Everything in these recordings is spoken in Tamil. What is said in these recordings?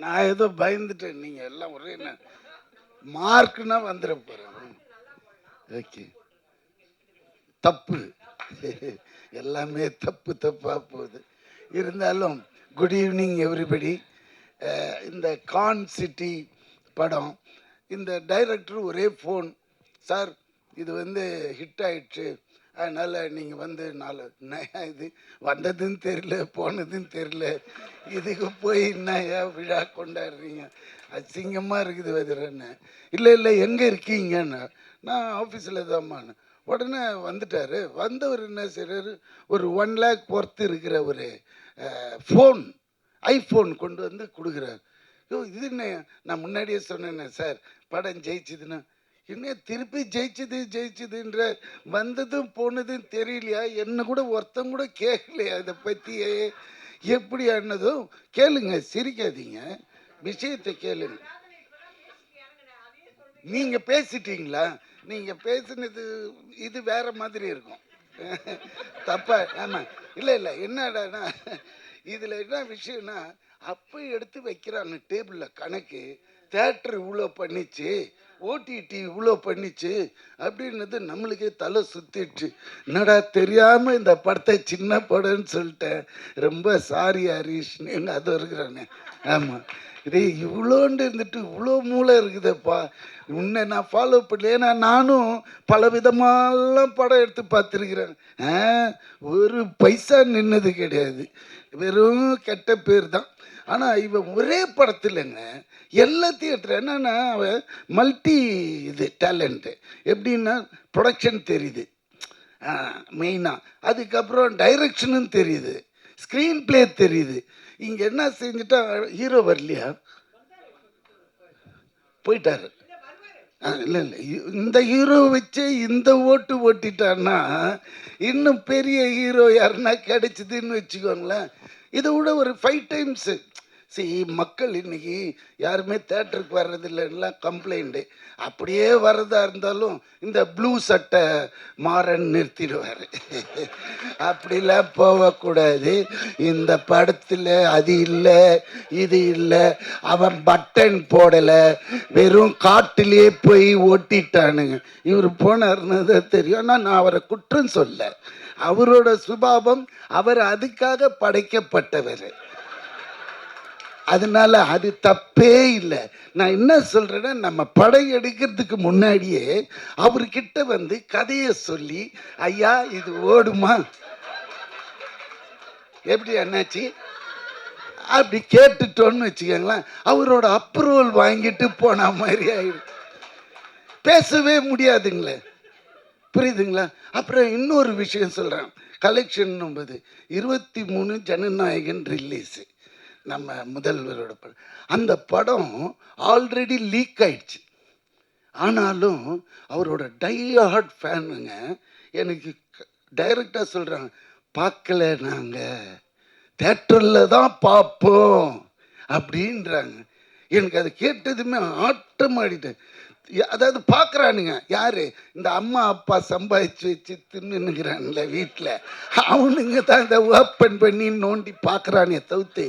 நான் ஏதோ பயந்துட்டேன். நீங்க எல்லாம் ஒரே மார்க்னா வந்துட போறேன். ஓகே, தப்பு எல்லாமே தப்பு தப்பா போகுது. இருந்தாலும் குட் ஈவினிங் எவ்ரிபடி. இந்த கான் சிட்டி படம், இந்த டைரக்டர் ஒரே ஃபோன், சார் இது ஹிட் ஆயிடுச்சு, அதனால் நீங்கள் இது வந்ததுன்னு தெரியல போனதுன்னு தெரியல, இதுக்கு போய் என்னையா விழா கொண்டாடுறீங்க, அசிங்கமாக இருக்குது வதிரன்னு. இல்லை இல்லை எங்கே இருக்கீங்கன்னு, நான் ஆஃபீஸில் தான்மான்னு. உடனே வந்துட்டார். வந்தவர் என்ன செய்கிறாரு, ஒரு 1 lakh பொறுத்து இருக்கிற ஒரு ஃபோன், ஐஃபோன் கொண்டு வந்து கொடுக்குறாரு. இது என்ன, நான் முன்னாடியே சொன்னேன்னே சார் படம் ஜெயிச்சுதுன்னா, என்ன திருப்பி ஜெயிச்சுதுன்ற, வந்ததும் போனதும் தெரியலையா, என்ன கூட ஒருத்தம் கூட கேட்கலையா இதை பற்றியே, எப்படி ஆனதும் கேளுங்க, சிரிக்காதீங்க, விஷயத்தை கேளுங்க. நீங்க பேசிட்டீங்களா, நீங்க பேசுனது இது வேற மாதிரி இருக்கும் தப்பா. ஆமா, இல்லை இல்லை என்னடானா, இதுல என்ன விஷயம்னா, அப்போ எடுத்து வைக்கிறாங்க டேபிளில் கணக்கு, தேட்டர் இவ்வளோ பண்ணிச்சு, ஓடிடி இவ்வளோ பண்ணிச்சு அப்படின்னது நம்மளுக்கே தலை சுத்திடுச்சு. என்னடா தெரியாமல் இந்த படத்தை சின்ன படம்னு சொல்லிட்டேன், ரொம்ப சாரி ஹரீஷ்னு எங்கே அது இருக்கிறானே. ஆமாம், இதே இவ்வளோண்டு இருந்துட்டு இவ்வளோ மூளை இருக்குதுப்பா, உன்னை நான் ஃபாலோ பண்ணல. ஏன்னா நானும் பல விதமாலாம் படம் எடுத்து பார்த்துருக்குறேன். ஒரு பைசா நின்னது கிடையாது, வெறும் கெட்ட பேர் தான். ஆனால் இவன் ஒரே படத்தில்ங்க எல்லாத்தையும் எடுத்துகிற. என்னன்னா அவன் மல்டி இது டேலண்ட்டு. எப்படின்னா ப்ரொடக்ஷன் தெரியுது மெயினாக, அதுக்கப்புறம் டைரக்ஷனும் தெரியுது, ஸ்க்ரீன் பிளே தெரியுது. இங்கே என்ன செஞ்சுட்டா, ஹீரோ வரலையா, போயிட்டாரு. இல்லை இல்லை, இந்த ஹீரோ வச்சு இந்த ஓட்டு ஓட்டிட்டான்னா இன்னும் பெரிய ஹீரோ யாருன்னா கிடைச்சிதுன்னு வச்சுக்கோங்களேன். இதை விட ஒரு 5 times. மக்கள் இன்னைக்கு யாருமே தேட்டருக்கு வர்றதில்லைன்னா கம்ப்ளைண்ட்டு. அப்படியே வர்றதா இருந்தாலும் இந்த ப்ளூ சட்டை மாறன் நிறுத்திடுவார். அப்படிலாம் போகக்கூடாது. இந்த படத்தில் அது இல்லை இது இல்லை, அவன் பட்டன் போடலை, வெறும் காட்டிலே போய் ஓட்டிட்டானுங்க. இவர் போனார்னு தான் தெரியும். ஆனால் நான் அவரை குற்றம் சொல்ல, அவரோட சுபாவம், அவர் அதுக்காக படைக்கப்பட்டவர், அதனால அது தப்பே இல்லை. நான் என்ன சொல்றேன்னா, நம்ம படம் எடுக்கிறதுக்கு முன்னாடியே அவர்கிட்ட கதையை சொல்லி, ஐயா இது ஓடுமா, எப்படி அண்ணாச்சி அப்படி கேட்டுட்டோன்னு வச்சுக்கோங்களேன், அவரோட அப்ரூவல் வாங்கிட்டு போன மாதிரி ஆயிடும். பேசவே முடியாதுங்களே, புரியுதுங்களா? அப்புறம் இன்னொரு விஷயம் சொல்றேன், கலெக்ஷன் 23 ஜனநாயகன் ரிலீஸு, நம்ம முதல்வரோட படம். அந்த படம் ஆல்ரெடி லீக் ஆயிடுச்சு. ஆனாலும் அவரோட டை-ஹார்ட் ஃபேனுங்க எனக்கு டைரக்டாக சொல்கிறாங்க, பார்க்கல, நாங்கள் தேட்டரில் தான் பார்ப்போம் அப்படின்றாங்க. எனக்கு அதை கேட்டதுமே ஆட்டம் ஆடிட்டேன். அதாவது பார்க்குறானுங்க யாரு, இந்த அம்மா அப்பா சம்பாதிச்சு வச்சு தின்னுங்கிறான்ல வீட்டில், அவனுங்க தான் இந்த ஓப்பன் பண்ணி நோண்டி பார்க்குறானே தவிர்த்து,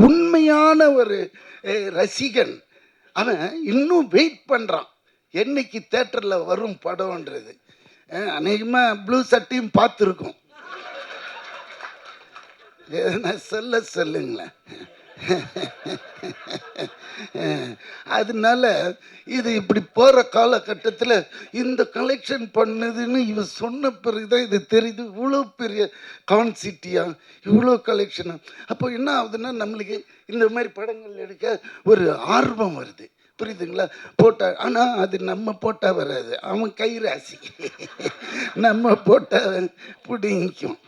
உண்மையான ஒரு ரசிகன் அவன் இன்னும் வெயிட் பண்ணுறான் என்னைக்கு தேட்டரில் வரும் படம்ன்றது. அநேகமாக ப்ளூ சட்டையும் பார்த்துருக்கோம். நான் சொல்லுங்களேன். அதனால இது இப்படி போகிற காலகட்டத்தில் இந்த கலெக்ஷன் பண்ணதுன்னு இவன் சொன்ன பிறகுதான் இது தெரியுது, இவ்வளோ பெரிய கான்சிட்டியா, இவ்வளோ கலெக்ஷனா. அப்போ என்ன ஆகுதுன்னா, நம்மளுக்கு இந்த மாதிரி படங்கள் எடுக்க ஒரு ஆர்வம் வருது, புரியுதுங்களா? போட்டா, ஆனால் அது நம்ம போட்டால் வராது, அவன் கை ராசி. நம்ம போட்டால் பிடிக்கும்,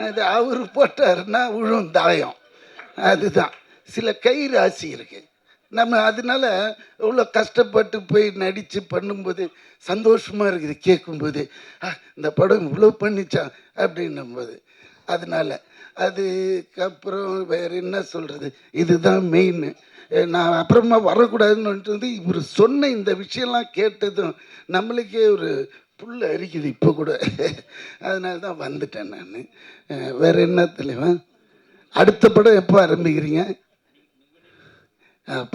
அது அவர் போட்டாருன்னா விழும் தாயம். அதுதான் சில கை ராசி இருக்கு. நம்ம அதனால இவ்வளோ கஷ்டப்பட்டு போய் நடித்து பண்ணும்போது சந்தோஷமாக இருக்குது, கேட்கும்போது இந்த படம் இவ்வளோ பண்ணிச்சான் அப்படின்னும்போது. அதனால அதுக்கப்புறம் வேறு என்ன சொல்கிறது, இதுதான் மெயின். நான் அப்புறமா வரக்கூடாதுன்னு இவர் சொன்ன இந்த விஷயம்லாம் கேட்டதும் நம்மளுக்கே ஒரு புல் அரிக்குது இப்போ கூட. அதனால தான் வந்துட்டேன் நான். வேறு என்ன தலைவன், அடுத்த படம் எப்போ ஆரம்பிக்கிறீங்க?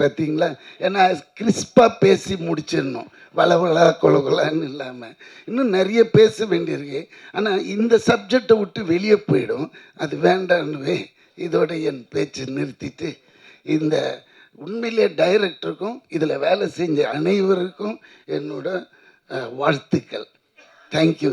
பார்த்தீங்களா? ஏன்னா கிறிஸ்பாக பேசி முடிச்சிடணும், வளவளா கொலகொலான்னு இல்லாமல். இன்னும் நிறைய பேச வேண்டியிருக்கு. ஆனால் இந்த சப்ஜெக்டை விட்டு வெளியே போயிடும், அது வேண்டான்னுவே இதோட என் பேச்சு நிறுத்திட்டு, இந்த உண்மையிலே டைரக்டருக்கும் இதில் வேலை செஞ்ச அனைவருக்கும் என்னோட வாழ்த்துக்கள். தேங்க்யூ.